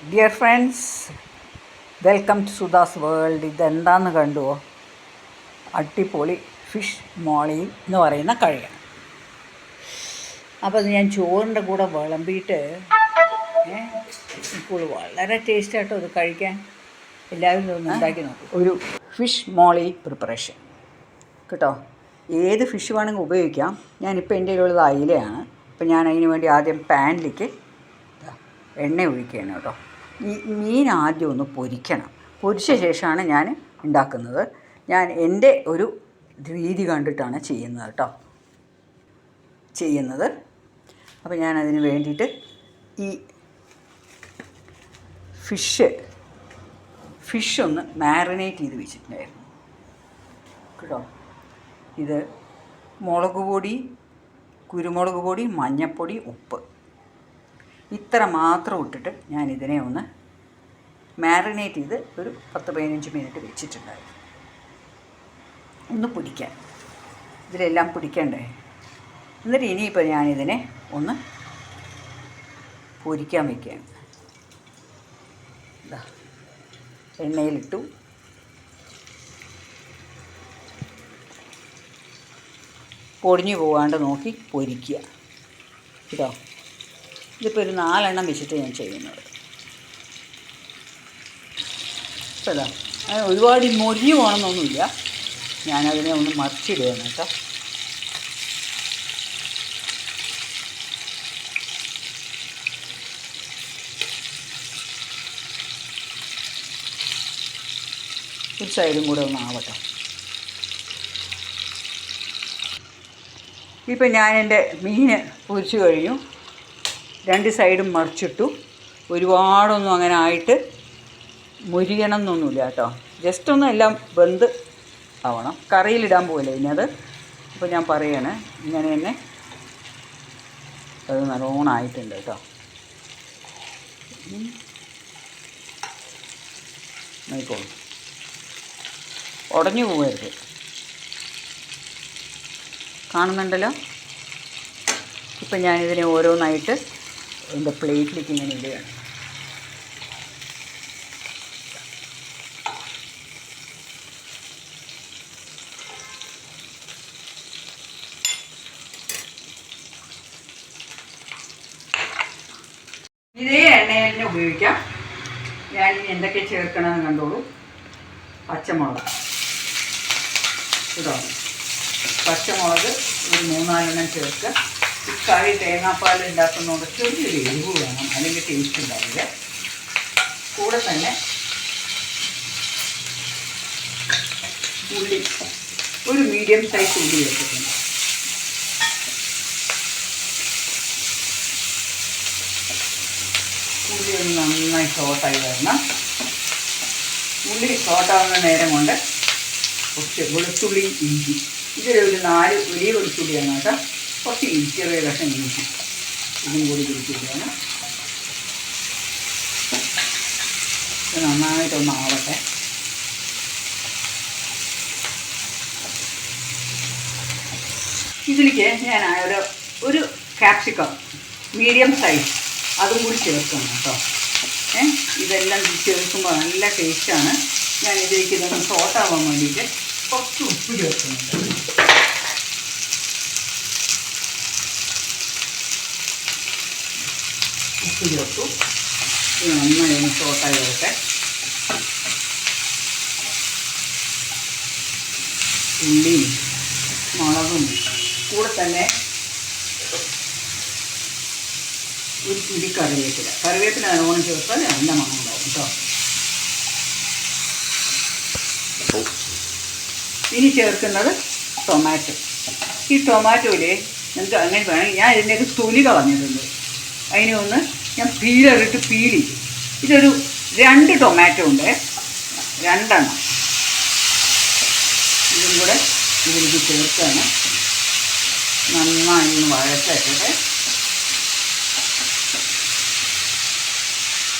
Dear friends, welcome to Sudha's world. ഇതെന്താണെന്ന് കണ്ടുവോ? അടിപൊളി ഫിഷ് മോളി എന്ന് പറയുന്ന കഴിയാണ്. അപ്പോൾ അത് ഞാൻ ചോറിൻ്റെ കൂടെ വിളമ്പിയിട്ട് ഇപ്പോൾ വളരെ ടേസ്റ്റായിട്ടോ അത് കഴിക്കാൻ. എല്ലാവരും ഒന്ന് ഉണ്ടാക്കി നോക്കും. ഒരു ഫിഷ് മോളി പ്രിപ്പറേഷൻ കേട്ടോ. ഏത് ഫിഷ് വേണമെങ്കിൽ ഉപയോഗിക്കാം. ഞാനിപ്പോൾ എൻ്റെ കയ്യിലുള്ളത് അയിലയാണ്. അപ്പോൾ ഞാൻ അതിന് വേണ്ടി ആദ്യം പാനിലേക്ക് എണ്ണ ഒഴിക്കുകയാണ് കേട്ടോ. ഈ മീൻ ആദ്യം ഒന്ന് പൊരിക്കണം. പൊരിച്ച ശേഷമാണ് ഞാൻ ഉണ്ടാക്കുന്നത്. ഞാൻ എൻ്റെ ഒരു രീതി കണ്ടിട്ടാണ് ചെയ്യുന്നത്. അപ്പോൾ ഞാനതിന് വേണ്ടിയിട്ട് ഈ ഫിഷ് ഒന്ന് മാറിനേറ്റ് ചെയ്ത് വെച്ചിട്ടുണ്ടായിരുന്നു കേട്ടോ. ഇത് മുളക് പൊടി, കുരുമുളക് പൊടി, മഞ്ഞൾപ്പൊടി, ഉപ്പ് ഇത്ര മാത്രം ഇട്ടിട്ട് ഞാനിതിനെ ഒന്ന് മാറിനേറ്റ് ചെയ്ത് ഒരു 10-15 മിനിറ്റ് വെച്ചിട്ടുണ്ടായിരുന്നു. ഒന്ന് പിടിക്കാൻ, ഇതിലെല്ലാം പിടിക്കണ്ടേ. എന്നിട്ട് ഇനിയിപ്പോൾ ഞാനിതിനെ ഒന്ന് പൊരിക്കാൻ വയ്ക്കുകയാണ്. ഇതാ എണ്ണയിലിട്ടു. പൊടിഞ്ഞു പോകാണ്ട് നോക്കി പൊരിക്കുക കേട്ടോ. ഇതിപ്പോൾ ഒരു 4 എണ്ണം വെച്ചിട്ട് ഞാൻ ചെയ്യുന്നത് കേട്ടോ. ഒരുപാട് മൊരിഞ്ഞു പോകണമെന്നൊന്നുമില്ല. ഞാനതിനെ ഒന്ന് മറിച്ചിടുകയാണ് കേട്ടോ. ഒരു സൈഡും കൂടെ ഒന്ന് ആവട്ടെ. ഇപ്പം ഞാനെൻ്റെ മീൻ പൊരിച്ചു കഴിഞ്ഞു. 2 സൈഡും മറിച്ചിട്ടു. ഒരുപാടൊന്നും അങ്ങനെ ആയിട്ട് മുരിയണം എന്നൊന്നുമില്ല കേട്ടോ. ജസ്റ്റ് ഒന്ന് എല്ലാം വെന്ത് ആവണം. കറിയിലിടാൻ പോകില്ല ഇനി അത്. അപ്പോൾ ഞാൻ പറയാണ്, ഇങ്ങനെ തന്നെ അത് നല്ലോണം ആയിട്ടുണ്ട് കേട്ടോ. നോക്കോളൂ, ഉടഞ്ഞു പോകരുത്. കാണുന്നുണ്ടല്ലോ. ഇപ്പം ഞാനിതിനെ ഓരോന്നായിട്ട് എൻ്റെ പ്ലേറ്റിലേക്ക് ഇങ്ങനെ ഇടുകയാണ്. ഇതേ എണ്ണയിൽ തന്നെ ഉപയോഗിക്കാം. ഞാനിനി എന്തൊക്കെ ചേർക്കണമെന്ന് കണ്ടോളൂ. പച്ചമുളക് കേട്ടോ. പച്ചമുളക് ഒരു 3-4 എണ്ണം ചേർക്കുക. ഈ കറി തേങ്ങാപ്പാൽ ഉണ്ടാക്കുന്നതുകൊണ്ട് ചെറിയൊരു എരിവ് വേണം, അല്ലെങ്കിൽ ടേസ്റ്റ് ഉണ്ടാവില്ല. കൂടെ തന്നെ ഉള്ളി, ഒരു മീഡിയം സൈസ് ഉള്ളി വെച്ചിട്ടുണ്ട്. ഉള്ളി ഒന്ന് നന്നായി ഷോർട്ടായി വരണം. ഉള്ളി ഷോർട്ടാവുന്ന നേരം കൊണ്ട് കുറച്ച് വെളുത്തുള്ളി, ഇഞ്ചി, ഇതിലൊരു 4 വലിയ വെളുത്തുള്ളിയാണ് കേട്ടോ. കുറച്ച് ചെറിയ കഷ്ണം ഇഞ്ചി ഇതും കൂടി പിടിച്ചിരിക്കുകയാണ്. ഇത് നന്നായിട്ടൊന്ന് ആവട്ടെ. ഇതിലേക്ക് ഞാൻ ഒരു ക്യാപ്സിക്കം മീഡിയം സൈസ് അതും കൂടി ചേർക്കണം കേട്ടോ. ഇതെല്ലാം ചേർക്കുമ്പോൾ നല്ല ടേസ്റ്റാണ്. ഞാൻ ഇതിലേക്ക് ഇതൊന്ന് സോട്ടാവാൻ വേണ്ടിയിട്ട് കുറച്ച് ഉപ്പ് ചേർക്കുന്നുണ്ട്. ഉപ്പ് ചേർത്തു. ഇത് നന്നായി ഒന്ന് സോട്ടായി വരട്ടെ. ഉള്ളിയും മുളകും കൂടെ തന്നെ ഒരു പിടി കറിവേപ്പില നല്ലോണം ചേർത്താൽ നല്ല മണം ഉണ്ടാവും കേട്ടോ. ഇനി ചേർക്കുന്നത് ടൊമാറ്റോ. ഈ ടൊമാറ്റോയിൽ നിങ്ങൾക്ക് അങ്ങനെ വേണമെങ്കിൽ ഞാൻ ഇതിൻ്റെയൊക്കെ തൊലി കളഞ്ഞിട്ടുണ്ട്. അതിനെ ഒന്ന് ഞാൻ പീലറിട്ട് പീൽ ചെയ്തു. ഇതൊരു 2 ടൊമാറ്റോ ഉണ്ട്, 2 എണ്ണം. ഇതും കൂടെ ഇതിലേക്ക് ചേർത്താണ്. നന്നായി ഒന്ന് വഴറ്റട്ടെ.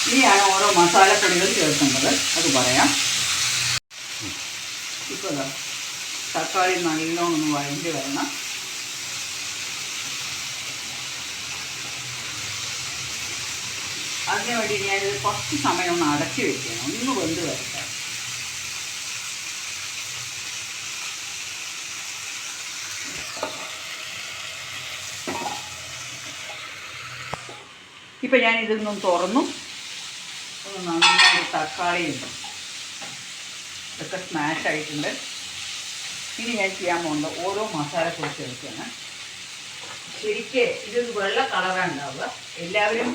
ഇനിയാണ് ഓരോ മസാലപ്പൊടികൾ ചേർക്കേണ്ടത്, അത് പറയാം. ഇപ്പോൾ തക്കാളി നല്ലോണം ഒന്ന് വഴണ്ടി വരണം. അതിന് വേണ്ടി ഞാനിത് കുറച്ച് സമയം ഒന്ന് അടച്ച് വെക്കണം, ഒന്ന് വെന്ത് വരട്ടെ. ഇപ്പം ഞാനിതൊന്നും തുറന്നു, ഒന്ന് നന്നായി തക്കാളിയുണ്ട് ഇതൊക്കെ സ്മാഷ് ആയിട്ടുണ്ട്. ഇനി ഞാൻ ചെയ്യാൻ പോകുന്നത് ഓരോ മസാല പൊടി ചേർക്കുകയാണ്. ശരിക്ക് ഇതൊരു വെള്ള കളറാണ് ഉണ്ടാവുക. എല്ലാവരും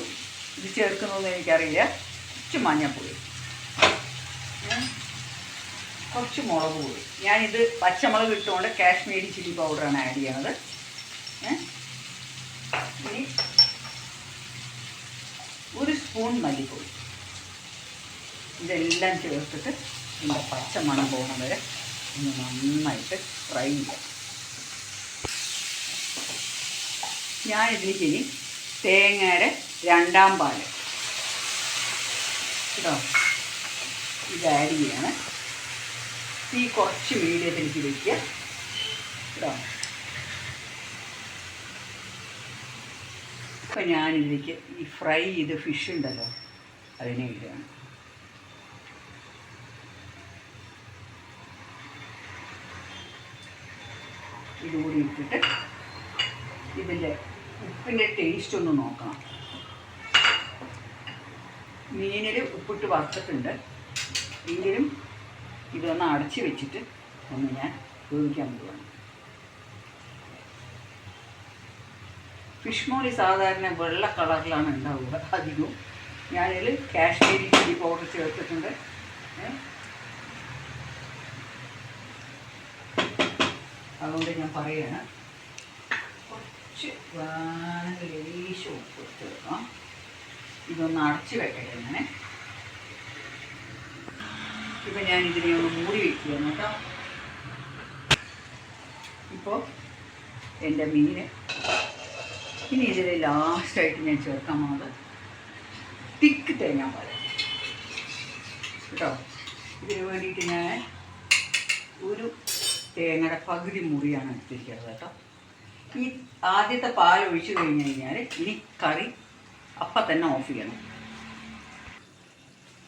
ഇത് ചേർക്കുന്നതെന്ന് എനിക്കറിയില്ല. കുറച്ച് മഞ്ഞൾപ്പൊടി, കുറച്ച് മുളക് പൊടി. ഞാനിത് പച്ചമുളക് ഇട്ടുകൊണ്ട് കാശ്മീരി ചില്ലി പൗഡറാണ് ആഡ് ചെയ്യണത്. ഇനി 1 സ്പൂൺ മല്ലിപ്പൊടി. ഇതെല്ലാം ചേർത്തിട്ട് ഇതിൻ്റെ പച്ചമണം പോകുന്ന വരെ ഒന്ന് നന്നായിട്ട് ഫ്രൈ ചെയ്യാം. ഞാനിതിലേക്ക് ഇനി തേങ്ങയുടെ 2ാം പാൽ കേട്ടോ ഇത് ആഡ് ചെയ്യാണ്. തീ കുറച്ച് മീഡിയത്തിലേക്ക് വയ്ക്കുക കേട്ടോ. ഇപ്പം ഞാനിതിലേക്ക് ഈ ഫ്രൈ ചെയ്ത് ഫിഷ് ഉണ്ടല്ലോ അതിനെ ഇടുകയാണ്. ഇതുകൂടി ഇട്ടിട്ട് ഇതിൻ്റെ ഉപ്പിൻ്റെ ടേസ്റ്റ് ഒന്ന് നോക്കണം. മീനിൽ ഉപ്പിട്ട് വറുത്തിട്ടുണ്ട്, എങ്കിലും ഇതൊന്ന് അടച്ച് വെച്ചിട്ട് ഒന്ന് ഞാൻ വേവിക്കാൻ പോവുകയാണ്. ഫിഷ് മോളി സാധാരണ വെള്ള കളറിലാണ് ഉണ്ടാവുക അധികവും. ഞാനിതിൽ കാശ്മീരി ചില്ലി പൗഡർ ചേർത്തിട്ടുണ്ട്. അതുകൊണ്ട് ഞാൻ പറയുകയാണ്, കുറച്ച് വേണമെങ്കിൽ ലേശം ഉപ്പ് ചേർക്കാം. ഇതൊന്ന് അടച്ച് വെക്കട്ടെ അങ്ങനെ. ഇപ്പം ഞാൻ ഇതിനെ ഒന്ന് മൂടി വയ്ക്കുകയാണ് കേട്ടോ. ഇപ്പോൾ എൻ്റെ മീൻ ഇനി ഇതിൽ ലാസ്റ്റായിട്ട് ഞാൻ ചേർക്കാൻ പോകുന്നത് തിക്ക് തേങ്ങാപ്പാൽ കേട്ടോ. ഇതിന് വേണ്ടിയിട്ട് ഞാൻ ഒരു തേങ്ങയുടെ പകുതി മുറിയാണ് എടുത്തിരിക്കുന്നത് കേട്ടോ. ഈ ആദ്യത്തെ പാൽ ഒഴിച്ചു കഴിഞ്ഞ് കഴിഞ്ഞാൽ ഇനി കറി അപ്പം തന്നെ ഓഫ് ചെയ്യണം.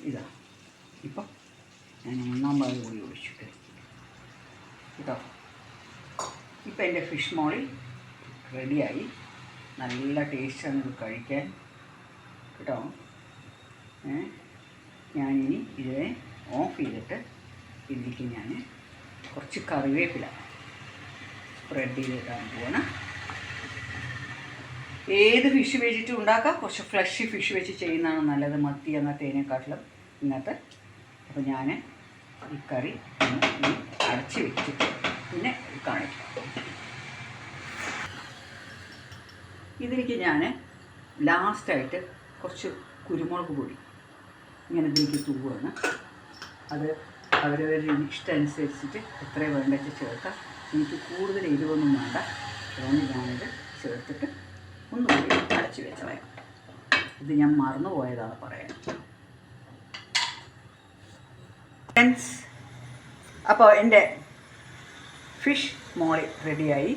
ഇതാ ഇപ്പം ഞാൻ 1ാം പാൽ കൂടി ഒഴിച്ചിട്ട് കേട്ടോ. ഇപ്പം എൻ്റെ ഫിഷ് മോളി റെഡിയായി. നല്ല ടേസ്റ്റാണ് ഇത് കഴിക്കാൻ കേട്ടോ. ഞാനിനി ഇതിനെ ഓഫ് ചെയ്തിട്ട് ഇതിലേക്ക് ഞാൻ കുറച്ച് കറിവേപ്പില സ്പ്രെഡ് ചെയ്തിട്ടാൻ പോവാണ്. ഏത് ഫിഷ് വെച്ചിട്ടും ഉണ്ടാക്കാം, കുറച്ച് ഫ്ലഷി ഫിഷ് വെച്ച് ചെയ്യുന്നതാണ് നല്ലത് മത്തി എന്നത്തേനേക്കാട്ടിലും ഇന്നത്തെ. അപ്പോൾ ഞാൻ ഈ കറി അടച്ച് വെച്ചിട്ട് പിന്നെ കാണിക്കാം. ഇതിലേക്ക് ഞാൻ ലാസ്റ്റായിട്ട് കുറച്ച് കുരുമുളക് പൊടി ഇങ്ങനെ ഇതിലേക്ക് തൂവുകയാണ്. അത് അവരവരുടെ ഇഷ്ടമനുസരിച്ചിട്ട് എത്ര വേണ്ടത് ചേർക്കാം. എനിക്ക് കൂടുതൽ എരിവൊന്നും വേണ്ട, അതുകൊണ്ട് ഞാനിത് ചേർത്തിട്ട് ഒന്നുകൂടി അടച്ച് വെച്ചളയാം. ഇത് ഞാൻ മറന്നു പോയതാണ് പറയാൻ. ഫ്രണ്ട്സ്, അപ്പോൾ എൻ്റെ ഫിഷ് മോളി റെഡിയായി.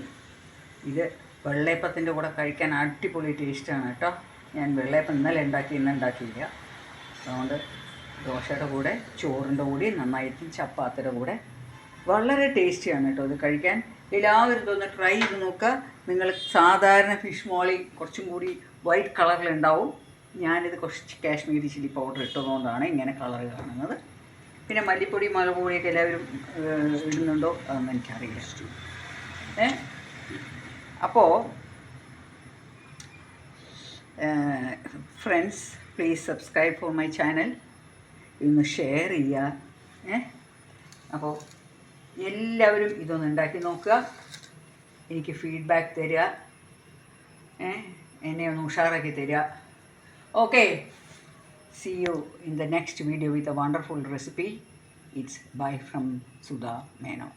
ഇത് വെള്ളയപ്പത്തിൻ്റെ കൂടെ കഴിക്കാൻ അടിപൊളി ടേസ്റ്റാണ് കേട്ടോ. ഞാൻ വെള്ളയപ്പം ഇന്നലെ ഉണ്ടാക്കി, ഇന്ന് ഉണ്ടാക്കിയില്ല. അതുകൊണ്ട് ദോശയുടെ കൂടെ, ചോറിൻ്റെ കൂടെ, നന്നായിട്ടും ചപ്പാത്തിയുടെ കൂടെ വളരെ ടേസ്റ്റിയാണ് കേട്ടോ ഇത് കഴിക്കാൻ. എല്ലാവരും ഇതൊന്ന് ട്രൈ ചെയ്ത് നോക്കുക. നിങ്ങൾ സാധാരണ ഫിഷ് മോളി കുറച്ചും കൂടി വൈറ്റ് കളറിലുണ്ടാവും. ഞാനിത് കുറച്ച് കാശ്മീരി ചില്ലി പൗഡർ ഇട്ടതുകൊണ്ടാണ് ഇങ്ങനെ കളർ കാണുന്നത്. പിന്നെ മല്ലിപ്പൊടി മുളക് പൊടിയൊക്കെ എല്ലാവരും ഇടുന്നുണ്ടോ അതൊന്നും എനിക്കറിയില്ല. അപ്പോൾ friends, please subscribe for my channel. ഇതൊന്ന് ഷെയർ ചെയ്യുക. അപ്പോൾ എല്ലാവരും ഇതൊന്ന് ഉണ്ടാക്കി നോക്കുക, എനിക്ക് ഫീഡ്ബാക്ക് തരിക, എന്നെ ഒന്ന് ഉഷാറാക്കി തരിക. Okay, see you in the next video with a wonderful recipe. It's bye from Sudha Meno.